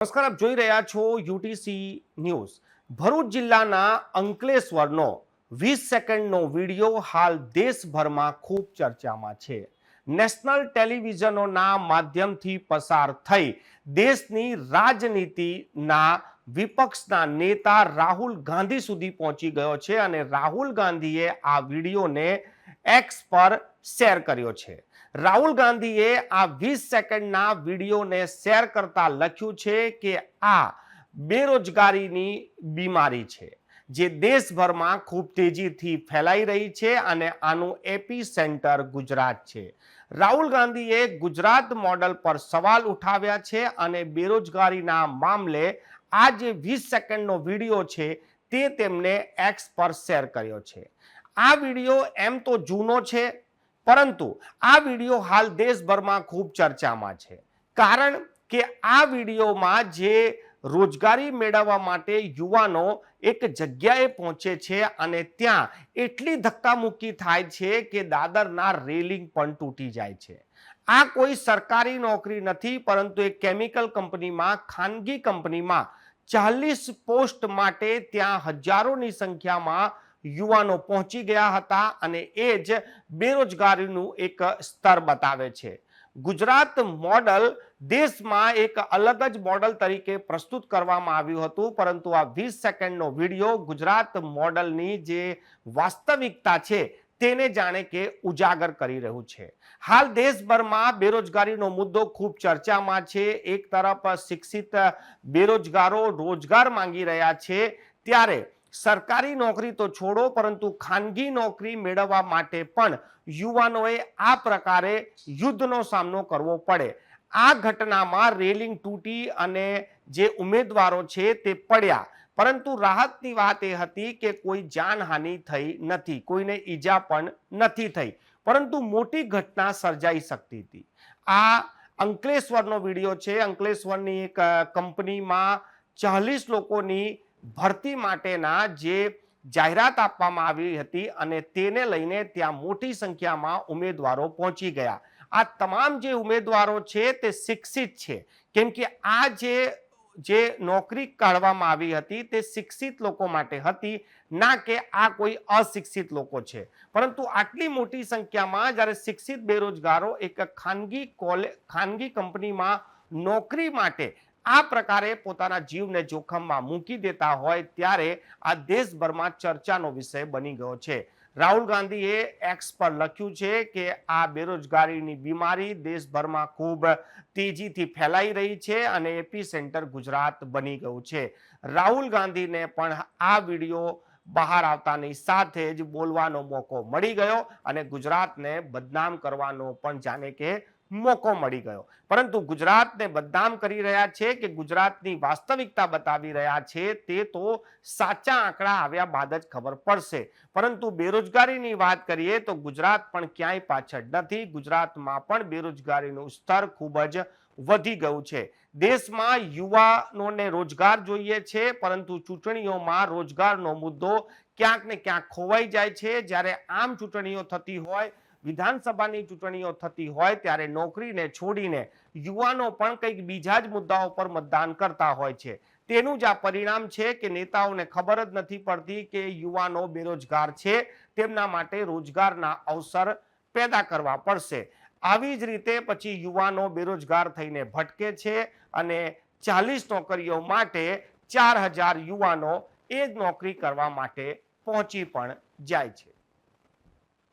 નમસ્કાર, આપ જોઈ રહ્યા છો યુટીસી ન્યૂઝ। ભરૂચ જિલ્લાના અંકલેશ્વરનો 20 સેકન્ડનો વિડીયો હાલ દેશભરમાં ખૂબ ચર્ચામાં છે। નેશનલ ટેલિવિઝનોના માધ્યમથી પસાર થઈ દેશની રાજનીતિના વિપક્ષના નેતા રાહુલ ગાંધી સુધી પહોંચી ગયો છે અને રાહુલ ગાંધીએ આ વિડીયોને એક્સ પર શેર કર્યો છે। રાહુલ ગાંધીએ આ 20 સેકન્ડના વિડીયોને શેર કરતા લખ્યું છે કે આ બેરોજગારીની બીમારી છે જે દેશભરમાં ખૂબ તેજીથી ફેલાઈ રહી છે અને આનું એપી સેન્ટર ગુજરાત છે। રાહુલ ગાંધીએ ગુજરાત મોડલ પર સવાલ ઉઠાવ્યા છે અને બેરોજગારીના મામલે આ જે 20 સેકન્ડનો વિડીયો છે તે તેમને એક્સ પર શેર કર્યો છે। આ વિડીયો એમ તો જૂનો છે, પરંતુ આ વિડીયો હાલ દેશભરમાં ખૂબ ચર્ચામાં છે, કારણ કે આ વિડીયોમાં જે રોજગારી મેળવવા માટે યુવાનો એક જગ્યાએ પહોંચે છે અને ત્યાં એટલી ધક્કામુક્કી થાય છે કે દાદરના રેલિંગ પણ તૂટી જાય છે। આ કોઈ સરકારી નોકરી નથી, પરંતુ એક કેમિકલ કંપનીમાં, ખાનગી કંપનીમાં 40 પોસ્ટ માટે ત્યાં હજારોની સંખ્યામાં યુવાનો પહોંચી ગયા હતા અને એ જ બેરોજગારીનું એક સ્તર બતાવે છે। ગુજરાત મોડલ દેશમાં એક અલગ જ મોડલ તરીકે પ્રસ્તુત કરવામાં આવ્યું હતું, પરંતુ આ 20 સેકન્ડનો વિડીયો ગુજરાત મોડલની જે વાસ્તવિકતા છે તેને જાણે કે ઉજાગર કરી રહ્યું છે। હાલ દેશભરમાં બેરોજગારીનો મુદ્દો ખૂબ ચર્ચામાં છે। એક તરફ શિક્ષિત બેરોજગારો રોજગાર માંગી રહ્યા છે, ત્યારે સરકારી નોકરી તો છોડો, પરંતુ ખાનગી નોકરી મેળવવા માટે પણ યુવાનોએ આ પ્રકારે યુદ્ધનો સામનો કરવો પડે। આ ઘટનામાં રેલિંગ તૂટી અને જે ઉમેદવારો છે તે પડ્યા, પરંતુ રાહતની વાત એ હતી કે કોઈ જાનહાનિ થઈ નથી, કોઈને ઈજા પણ નથી થઈ, પરંતુ મોટી ઘટના સર્જાઈ શકતી હતી। આ અંકલેશ્વરનો વિડીયો છે। અંકલેશ્વરની એક કંપનીમાં 40 લોકોની ભરતી માટેના જે જાહેરાત આપવામાં આવી હતી અને તેને લઈને ત્યાં મોટી સંખ્યામાં ઉમેદવારો પહોંચી ગયા। આ તમામ જે ઉમેદવારો છે તે શિક્ષિત છે, કેમ કે આ જે નોકરી કાઢવામાં આવી હતી તે શિક્ષિત લોકો માટે હતી, ના કે આ કોઈ અશિક્ષિત લોકો છે। પરંતુ આટલી મોટી સંખ્યામાં જ્યારે શિક્ષિત બેરોજગારો એક ખાનગી કંપનીમાં નોકરી માટે આ પ્રકારે પોતાના જીવને જોખમમાં મૂકી દેતા હોય ત્યારે આ દેશભરમાં ચર્ચાનો વિષય બની ગયો છે। રાહુલ ગાંધીએ એક્સ પર લખ્યું છે કે આ બેરોજગારીની બીમારી દેશભરમાં ખૂબ તેજીથી ફેલાઈ રહી છે અને એપી સેન્ટર ગુજરાત બની ગયું છે। રાહુલ ગાંધીને પણ આ વિડીયો બહાર આવતાની સાથે જ બોલવાનો મોકો મળી ગયો અને ગુજરાતને બદનામ કરવાનો પણ જાણે કે મોકો મળી ગયો, પરંતુ ગુજરાતને બદનામ કરી રહ્યા છે કે ગુજરાતની વાસ્તવિકતા બતાવી રહ્યા છે તે તો સાચા આંકડા આવ્યા બાદ જ ખબર પડશે। પરંતુ બેરોજગારીની વાત કરીએ તો ગુજરાત પણ ક્યાંય પાછળ નથી। ગુજરાતમાં પણ બેરોજગારીનું સ્તર ખૂબ જ વધી ગયું છે। દેશમાં યુવાનોને રોજગાર જોઈએ છે, પરંતુ ચૂંટણીઓમાં રોજગારનો મુદ્દો ક્યાંક ને ક્યાંક ખોવાઈ જાય છે। જ્યારે આમ ચૂંટણીઓ થતી હોય, વિધાનસભાની ચૂંટણીઓ થતી હોય, ત્યારે નોકરીને છોડીને યુવાનો પણ કંઈક બીજા જ મુદ્દાઓ પર મતદાન કરતા હોય છે। તેનું જ આ પરિણામ છે કે નેતાઓને ખબર જ નથી પડતી કે યુવાનો બેરોજગાર છે, તેમના માટે રોજગારના અવસર પેદા કરવા પડશે। આવી જ રીતે પછી યુવાનો બેરોજગાર થઈને ભટકે છે અને 40 નોકરીઓ માટે 4000 યુવાનો એ જ નોકરી કરવા માટે પહોંચી પણ જાય છે।